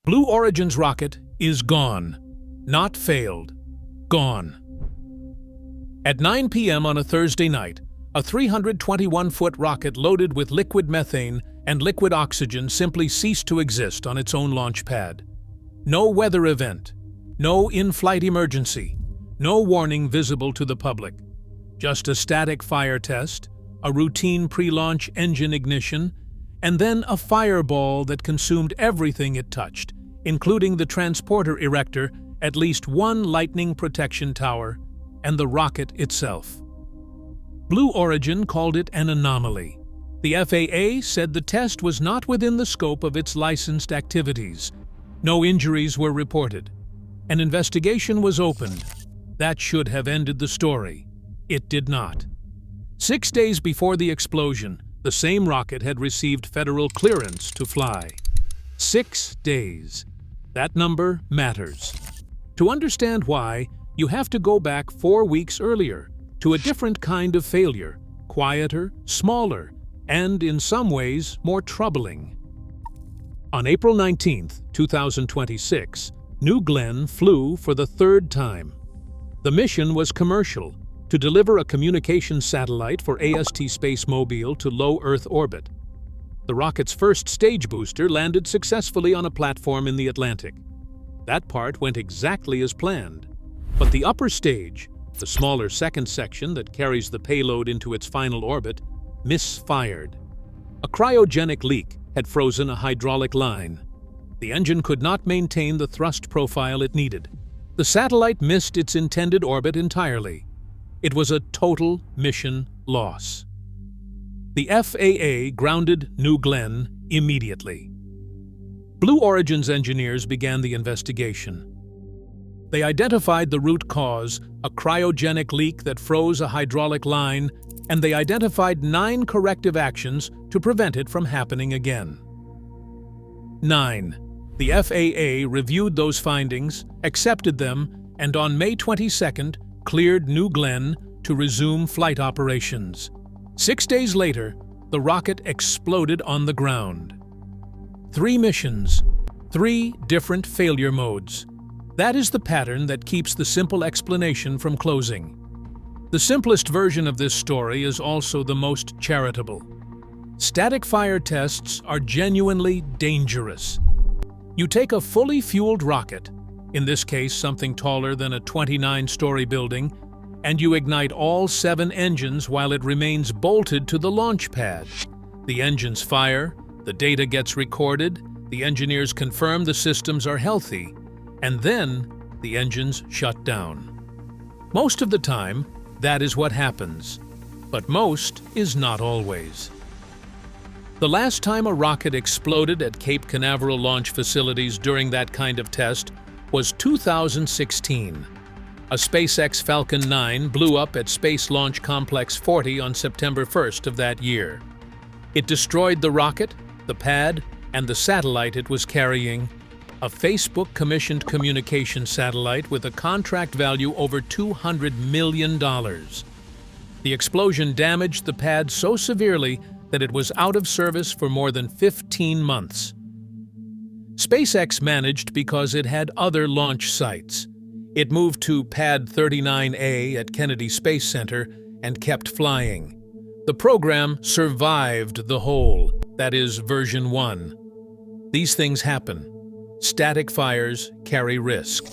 Blue Origin's rocket is gone. Not failed. Gone. At 9 p.m. on a Thursday night, a 321-foot rocket loaded with liquid methane and liquid oxygen simply ceased to exist on its own launch pad. No weather event, no in-flight emergency, no warning visible to the public. Just a static fire test, a routine pre-launch engine ignition, and then a fireball that consumed everything it touched, including the transporter erector, at least one lightning protection tower, and the rocket itself. Blue Origin called it an anomaly. The FAA said the test was not within the scope of its licensed activities. No injuries were reported. An investigation was opened. That should have ended the story. It did not. 6 days before the explosion, the same rocket had received federal clearance to fly. 6 days. That number matters. To understand why, you have to go back 4 weeks earlier to a different kind of failure, quieter, smaller, and in some ways more troubling. On April 19, 2026, New Glenn flew for the third time. The mission was commercial, to deliver a communications satellite for AST SpaceMobile to low Earth orbit. The rocket's first stage booster landed successfully on a platform in the Atlantic. That part went exactly as planned. But the upper stage, the smaller second section that carries the payload into its final orbit, misfired. A cryogenic leak had frozen a hydraulic line. The engine could not maintain the thrust profile it needed. The satellite missed its intended orbit entirely. It was a total mission loss. The FAA grounded New Glenn immediately. Blue Origin's engineers began the investigation. They identified the root cause, a cryogenic leak that froze a hydraulic line, and they identified 9 corrective actions to prevent it from happening again. 9. The FAA reviewed those findings, accepted them, and on May 22nd, cleared New Glenn to resume flight operations. 6 days later, the rocket exploded on the ground. 3 missions, 3 different failure modes. That is the pattern that keeps the simple explanation from closing. The simplest version of this story is also the most charitable. Static fire tests are genuinely dangerous. You take a fully fueled rocket, in this case something taller than a 29-story building, and you ignite all 7 engines while it remains bolted to the launch pad. The engines fire, the data gets recorded, the engineers confirm the systems are healthy, and then the engines shut down. Most of the time, that is what happens, but most is not always. The last time a rocket exploded at Cape Canaveral launch facilities during that kind of test was 2016. A SpaceX Falcon 9 blew up at Space Launch Complex 40 on September 1st of that year. It destroyed the rocket, the pad, and the satellite it was carrying, a Facebook-commissioned communication satellite with a contract value over $200 million. The explosion damaged the pad so severely that it was out of service for more than 15 months. SpaceX managed because it had other launch sites. It moved to Pad 39A at Kennedy Space Center and kept flying. The program survived the hole, that is, version 1. These things happen. Static fires carry risk.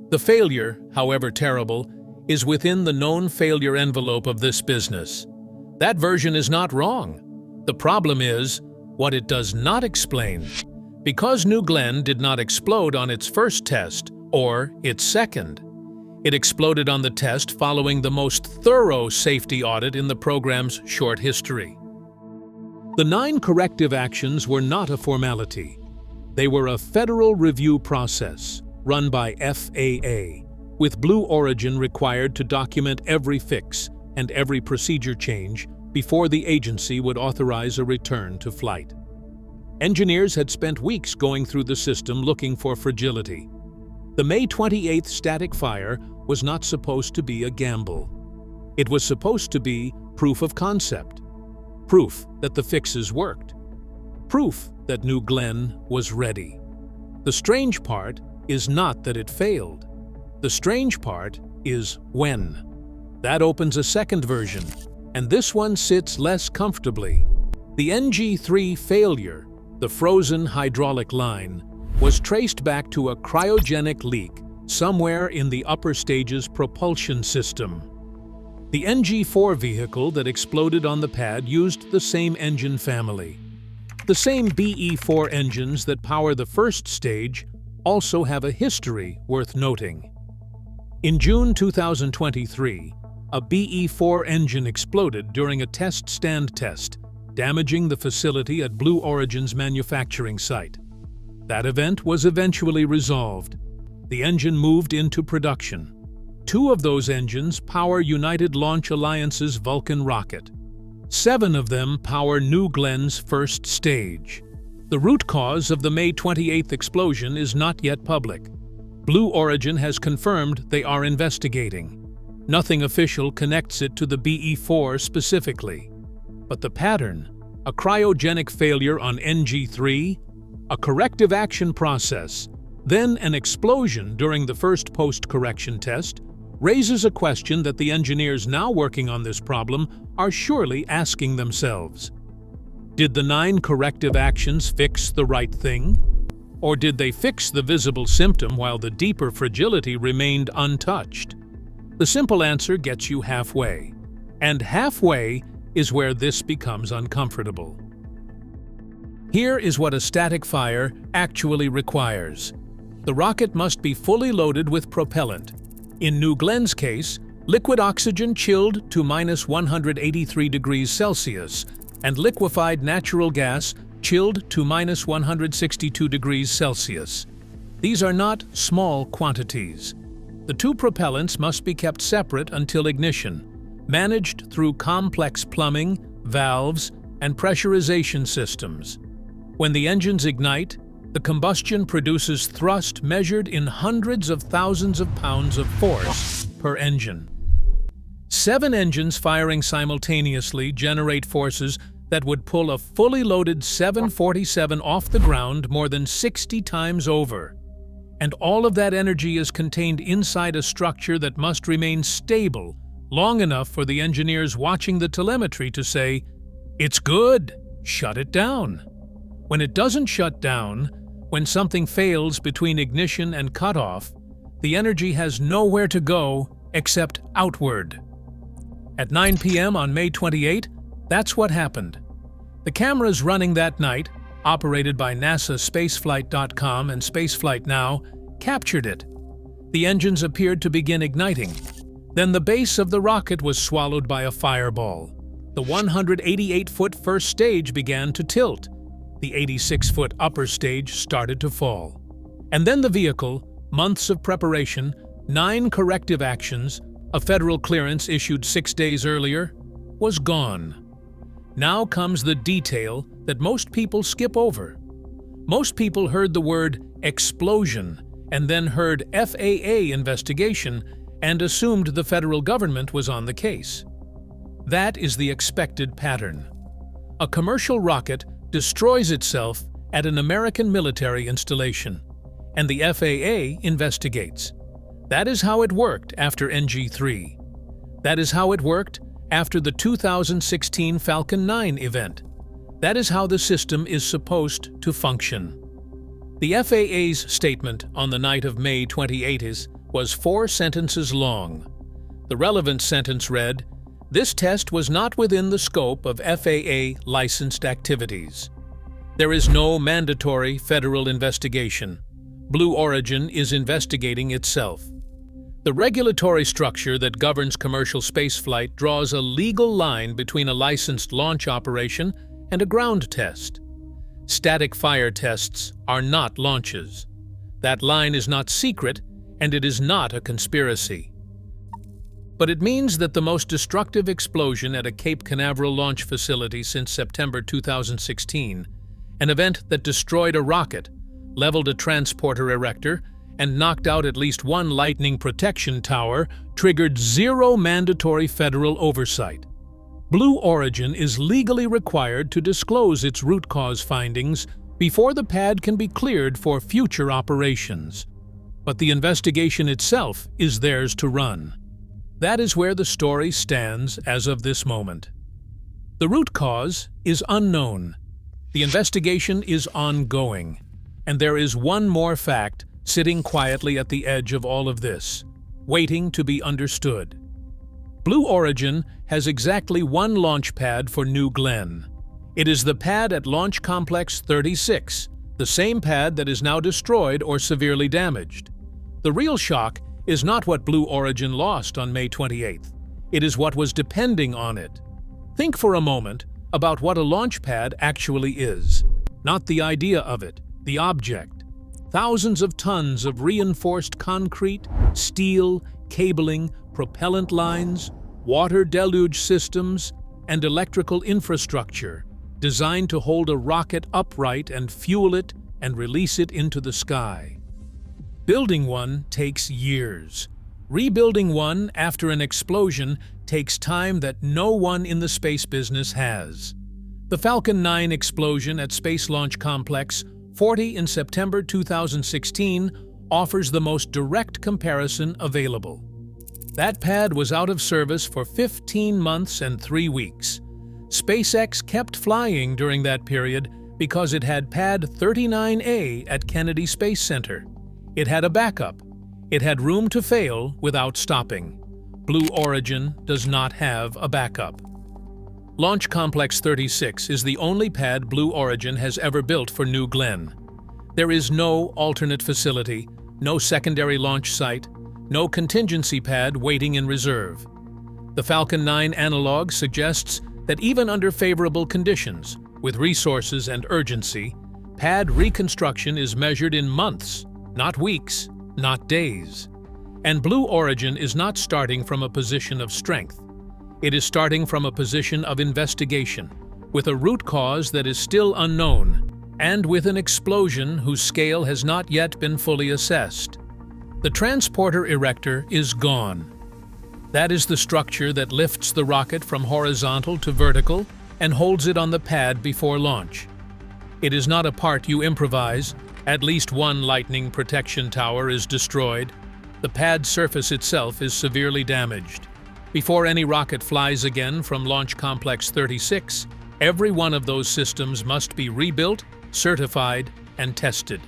The failure, however terrible, is within the known failure envelope of this business. That version is not wrong. The problem is what it does not explain. Because New Glenn did not explode on its first test, or its second, it exploded on the test following the most thorough safety audit in the program's short history. The 9 corrective actions were not a formality. They were a federal review process run by FAA, with Blue Origin required to document every fix and every procedure change before the agency would authorize a return to flight. Engineers had spent weeks going through the system looking for fragility. The May 28th static fire was not supposed to be a gamble. It was supposed to be proof of concept, proof that the fixes worked, proof that New Glenn was ready. The strange part is not that it failed. The strange part is when. That opens a second version, and this one sits less comfortably. The NG-3 failure, the frozen hydraulic line, was traced back to a cryogenic leak somewhere in the upper stage's propulsion system. The NG-4 vehicle that exploded on the pad used the same engine family. The same BE-4 engines that power the first stage also have a history worth noting. In June 2023, a BE-4 engine exploded during a test stand test, damaging the facility at Blue Origin's manufacturing site. That event was eventually resolved. The engine moved into production. 2 of those engines power United Launch Alliance's Vulcan rocket. 7 of them power New Glenn's first stage. The root cause of the May 28th explosion is not yet public. Blue Origin has confirmed they are investigating. Nothing official connects it to the BE-4 specifically. But the pattern, a cryogenic failure on NG-3, a corrective action process, then an explosion during the first post-correction test, raises a question that the engineers now working on this problem are surely asking themselves. Did the 9 corrective actions fix the right thing? Or did they fix the visible symptom while the deeper fragility remained untouched? The simple answer gets you halfway. And halfway is where this becomes uncomfortable. Here is what a static fire actually requires. The rocket must be fully loaded with propellant. In New Glenn's case, liquid oxygen chilled to -183 degrees Celsius and liquefied natural gas chilled to -162 degrees Celsius. These are not small quantities. The 2 propellants must be kept separate until ignition, managed through complex plumbing, valves, and pressurization systems. When the engines ignite, the combustion produces thrust measured in hundreds of thousands of pounds of force per engine. 7 engines firing simultaneously generate forces that would pull a fully loaded 747 off the ground more than 60 times over. And all of that energy is contained inside a structure that must remain stable long enough for the engineers watching the telemetry to say, "It's good, shut it down." When it doesn't shut down, when something fails between ignition and cutoff, the energy has nowhere to go except outward. At 9 p.m. on May 28, that's what happened. The cameras running that night, operated by NASA Spaceflight.com and Spaceflight Now, captured it. The engines appeared to begin igniting. Then the base of the rocket was swallowed by a fireball. The 188-foot first stage began to tilt. The 86-foot upper stage started to fall. And then the vehicle, months of preparation, 9 corrective actions, a federal clearance issued 6 days earlier, was gone. Now comes the detail that most people skip over. Most people heard the word explosion and then heard FAA investigation and assumed the federal government was on the case. That is the expected pattern. A commercial rocket destroys itself at an American military installation, and the FAA investigates. That is how it worked after NG-3. That is how it worked after the 2016 Falcon 9 event. That is how the system is supposed to function. The FAA's statement on the night of May 28 was 4 sentences long. The relevant sentence read, "This test was not within the scope of FAA licensed activities. There is no mandatory federal investigation. Blue Origin is investigating itself." The regulatory structure that governs commercial spaceflight draws a legal line between a licensed launch operation and a ground test. Static fire tests are not launches. That line is not secret, and it is not a conspiracy. But it means that the most destructive explosion at a Cape Canaveral launch facility since September 2016, an event that destroyed a rocket, leveled a transporter erector, and knocked out at least 1 lightning protection tower, triggered 0 mandatory federal oversight. Blue Origin is legally required to disclose its root cause findings before the pad can be cleared for future operations. But the investigation itself is theirs to run. That is where the story stands as of this moment. The root cause is unknown. The investigation is ongoing. And there is one more fact sitting quietly at the edge of all of this, waiting to be understood. Blue Origin has exactly one launch pad for New Glenn. It is the pad at Launch Complex 36, the same pad that is now destroyed or severely damaged. The real shock is not what Blue Origin lost on May 28th. It is what was depending on it. Think for a moment about what a launch pad actually is. Not the idea of it, the object. Thousands of tons of reinforced concrete, steel, cabling, propellant lines, water deluge systems, and electrical infrastructure designed to hold a rocket upright and fuel it and release it into the sky. Building one takes years. Rebuilding one after an explosion takes time that no one in the space business has. The Falcon 9 explosion at Space Launch Complex 40 in September 2016 offers the most direct comparison available. That pad was out of service for 15 months and 3 weeks. SpaceX kept flying during that period because it had Pad 39A at Kennedy Space Center. It had a backup. It had room to fail without stopping. Blue Origin does not have a backup. Launch Complex 36 is the only pad Blue Origin has ever built for New Glenn. There is no alternate facility, no secondary launch site, no contingency pad waiting in reserve. The Falcon 9 analog suggests that even under favorable conditions, with resources and urgency, pad reconstruction is measured in months, not weeks, not days. And Blue Origin is not starting from a position of strength. It is starting from a position of investigation, with a root cause that is still unknown, and with an explosion whose scale has not yet been fully assessed. The transporter erector is gone. That is the structure that lifts the rocket from horizontal to vertical and holds it on the pad before launch. It is not a part you improvise. At least one lightning protection tower is destroyed. The pad surface itself is severely damaged. Before any rocket flies again from Launch Complex 36, every one of those systems must be rebuilt, certified, and tested.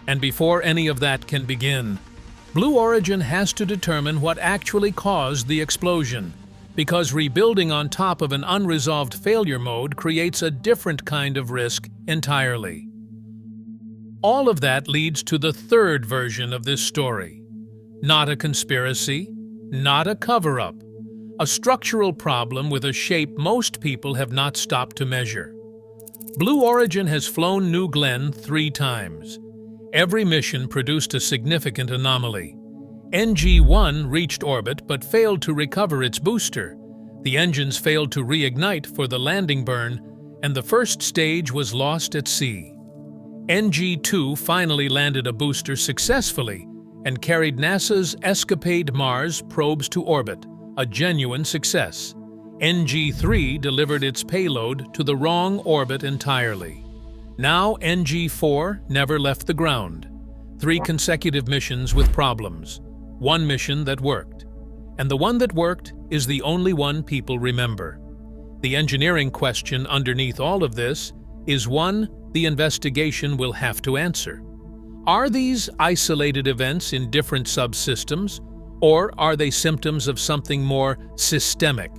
And before any of that can begin, Blue Origin has to determine what actually caused the explosion, because rebuilding on top of an unresolved failure mode creates a different kind of risk entirely. All of that leads to the third version of this story. Not a conspiracy, not a cover-up. A structural problem with a shape most people have not stopped to measure. Blue Origin has flown New Glenn 3 times. Every mission produced a significant anomaly. NG-1 reached orbit but failed to recover its booster. The engines failed to reignite for the landing burn, and the first stage was lost at sea. NG-2 finally landed a booster successfully and carried NASA's Escapade Mars probes to orbit, a genuine success. NG-3 delivered its payload to the wrong orbit entirely. Now NG-4 never left the ground. 3 consecutive missions with problems. 1 mission that worked. And the one that worked is the only one people remember. The engineering question underneath all of this is one the investigation will have to answer. Are these isolated events in different subsystems, or are they symptoms of something more systemic?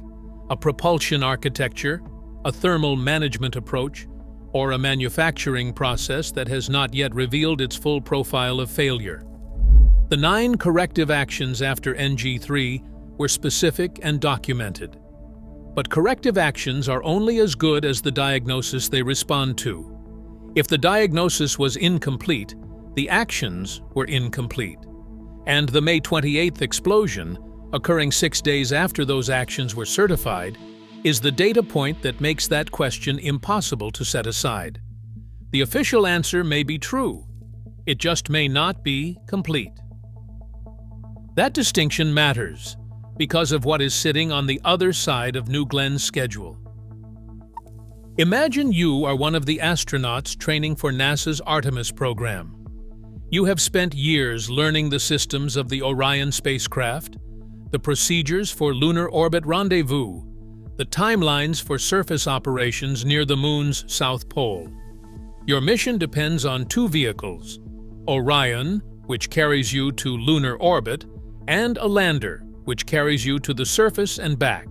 A propulsion architecture, a thermal management approach, or a manufacturing process that has not yet revealed its full profile of failure? The 9 corrective actions after NG-3 were specific and documented. But corrective actions are only as good as the diagnosis they respond to. If the diagnosis was incomplete, the actions were incomplete. And the May 28th explosion, occurring 6 days after those actions were certified, is the data point that makes that question impossible to set aside. The official answer may be true. It just may not be complete. That distinction matters because of what is sitting on the other side of New Glenn's schedule. Imagine you are one of the astronauts training for NASA's Artemis program. You have spent years learning the systems of the Orion spacecraft, the procedures for lunar orbit rendezvous, the timelines for surface operations near the Moon's south pole. Your mission depends on two vehicles: Orion, which carries you to lunar orbit, and a lander, which carries you to the surface and back.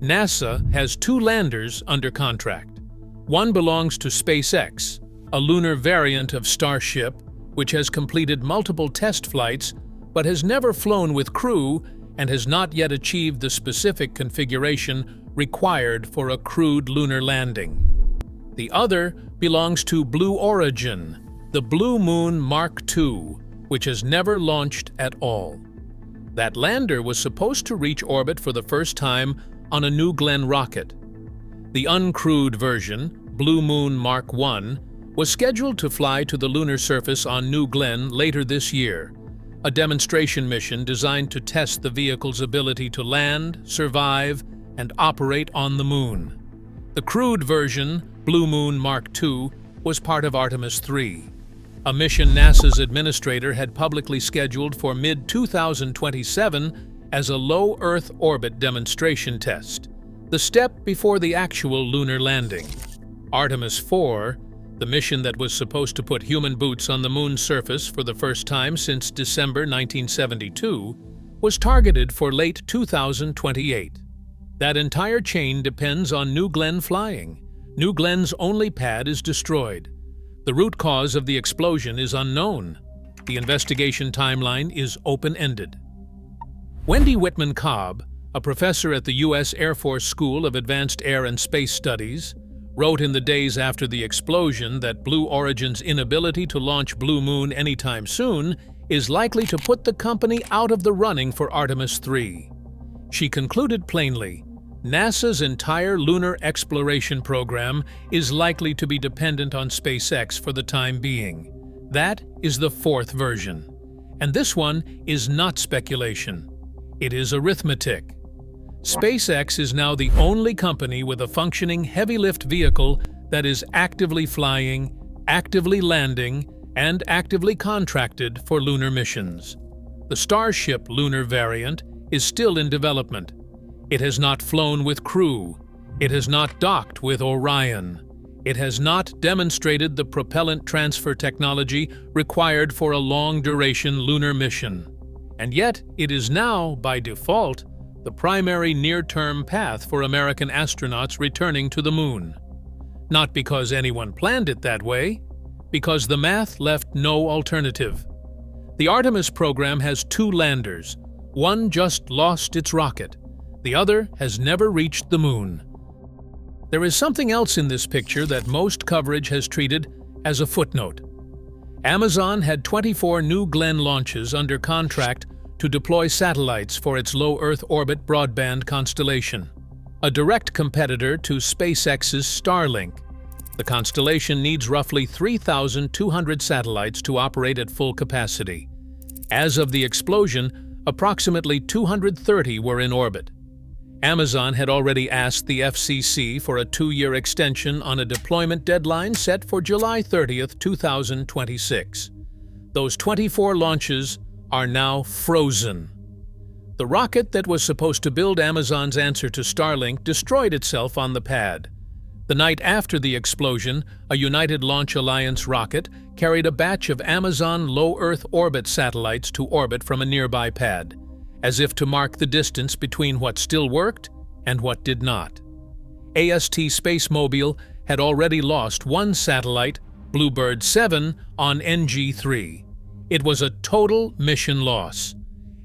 NASA has two landers under contract. One belongs to SpaceX, a lunar variant of Starship, which has completed multiple test flights but has never flown with crew and has not yet achieved the specific configuration required for a crewed lunar landing. The other belongs to Blue Origin, the Blue Moon Mark II, which has never launched at all. That lander was supposed to reach orbit for the first time on a New Glenn rocket. The uncrewed version, Blue Moon Mark I, was scheduled to fly to the lunar surface on New Glenn later this year, a demonstration mission designed to test the vehicle's ability to land, survive, and operate on the Moon. The crewed version, Blue Moon Mark II, was part of Artemis III, a mission NASA's administrator had publicly scheduled for mid-2027 as a low Earth orbit demonstration test, the step before the actual lunar landing. Artemis IV, the mission that was supposed to put human boots on the Moon's surface for the first time since December 1972, was targeted for late 2028. That entire chain depends on New Glenn flying. New Glenn's only pad is destroyed. The root cause of the explosion is unknown. The investigation timeline is open-ended. Wendy Whitman Cobb, a professor at the U.S. Air Force School of Advanced Air and Space Studies, wrote in the days after the explosion that Blue Origin's inability to launch Blue Moon anytime soon is likely to put the company out of the running for Artemis III. She concluded plainly, NASA's entire lunar exploration program is likely to be dependent on SpaceX for the time being. That is the fourth version. And this one is not speculation. It is arithmetic. SpaceX is now the only company with a functioning heavy-lift vehicle that is actively flying, actively landing, and actively contracted for lunar missions. The Starship lunar variant is still in development. It has not flown with crew. It has not docked with Orion. It has not demonstrated the propellant transfer technology required for a long-duration lunar mission. And yet, it is now, by default, the primary near-term path for American astronauts returning to the Moon. Not because anyone planned it that way, because the math left no alternative. The Artemis program has two landers. One just lost its rocket. The other has never reached the Moon. There is something else in this picture that most coverage has treated as a footnote. Amazon had 24 New Glenn launches under contract to deploy satellites for its low Earth orbit broadband constellation, a direct competitor to SpaceX's Starlink. The constellation needs roughly 3,200 satellites to operate at full capacity. As of the explosion, approximately 230 were in orbit. Amazon had already asked the FCC for a 2-year extension on a deployment deadline set for July 30, 2026. Those 24 launches are now frozen. The rocket that was supposed to build Amazon's answer to Starlink destroyed itself on the pad. The night after the explosion, a United Launch Alliance rocket carried a batch of Amazon low Earth orbit satellites to orbit from a nearby pad, as if to mark the distance between what still worked and what did not. AST SpaceMobile had already lost one satellite, Bluebird 7, on NG-3. It was a total mission loss.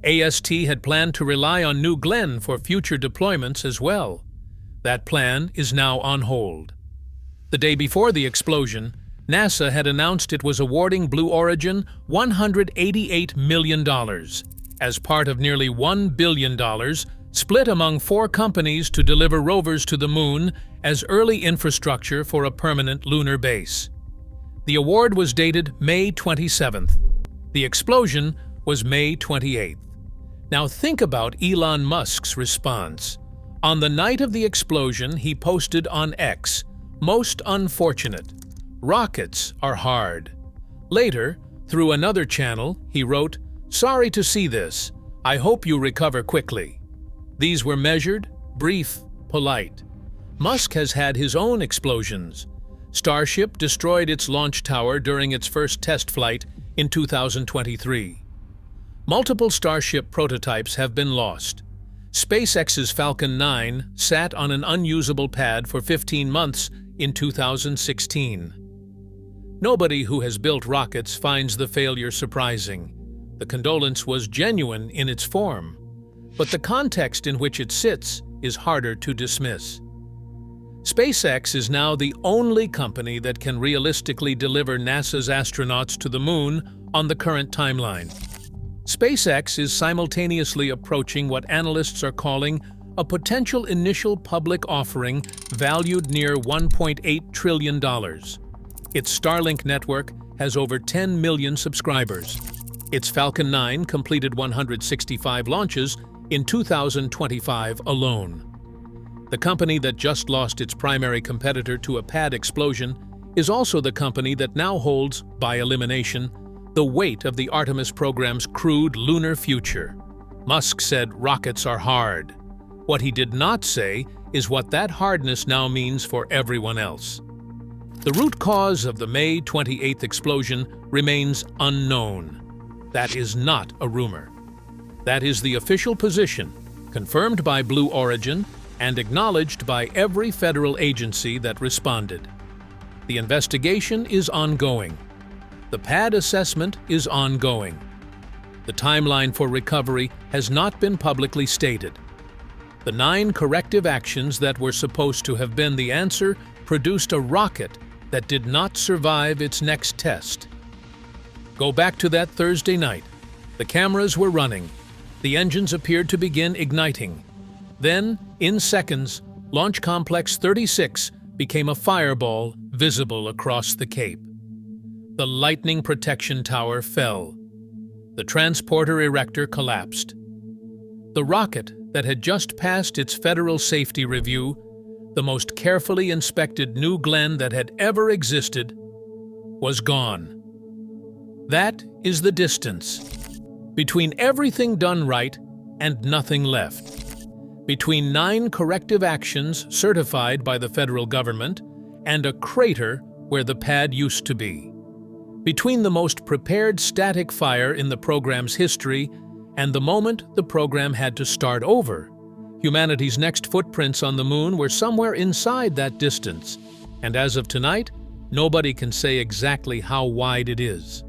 AST had planned to rely on New Glenn for future deployments as well. That plan is now on hold. The day before the explosion, NASA had announced it was awarding Blue Origin $188 million as part of nearly $1 billion split among 4 companies to deliver rovers to the Moon as early infrastructure for a permanent lunar base. The award was dated May 27th. The explosion was May 28th. Now think about Elon Musk's response. On the night of the explosion, he posted on X, Most unfortunate. Rockets are hard. Later, through another channel, he wrote, "Sorry to see this. I hope you recover quickly." These were measured, brief, polite. Musk has had his own explosions. Starship destroyed its launch tower during its first test flight in 2023. Multiple Starship prototypes have been lost. SpaceX's Falcon 9 sat on an unusable pad for 15 months in 2016. Nobody who has built rockets finds the failure surprising. The condolence was genuine in its form, but the context in which it sits is harder to dismiss. SpaceX is now the only company that can realistically deliver NASA's astronauts to the moon on the current timeline. SpaceX is simultaneously approaching what analysts are calling a potential initial public offering valued near $1.8 trillion. Its Starlink network has over 10 million subscribers. Its Falcon 9 completed 165 launches in 2025 alone. The company that just lost its primary competitor to a pad explosion is also the company that now holds, by elimination, the weight of the Artemis program's crewed lunar future. Musk said rockets are hard. What he did not say is what that hardness now means for everyone else. The root cause of the May 28th explosion remains unknown. That is not a rumor. That is the official position, confirmed by Blue Origin and acknowledged by every federal agency that responded. The investigation is ongoing. The pad assessment is ongoing. The timeline for recovery has not been publicly stated. The 9 corrective actions that were supposed to have been the answer produced a rocket that did not survive its next test. Go back to that Thursday night. The cameras were running. The engines appeared to begin igniting. Then, in seconds, Launch Complex 36 became a fireball visible across the Cape. The lightning protection tower fell. The transporter erector collapsed. The rocket that had just passed its federal safety review, the most carefully inspected New Glenn that had ever existed, was gone. That is the distance between everything done right and nothing left. Between 9 corrective actions certified by the federal government and a crater where the pad used to be. Between the most prepared static fire in the program's history and the moment the program had to start over, humanity's next footprints on the moon were somewhere inside that distance, and as of tonight, nobody can say exactly how wide it is.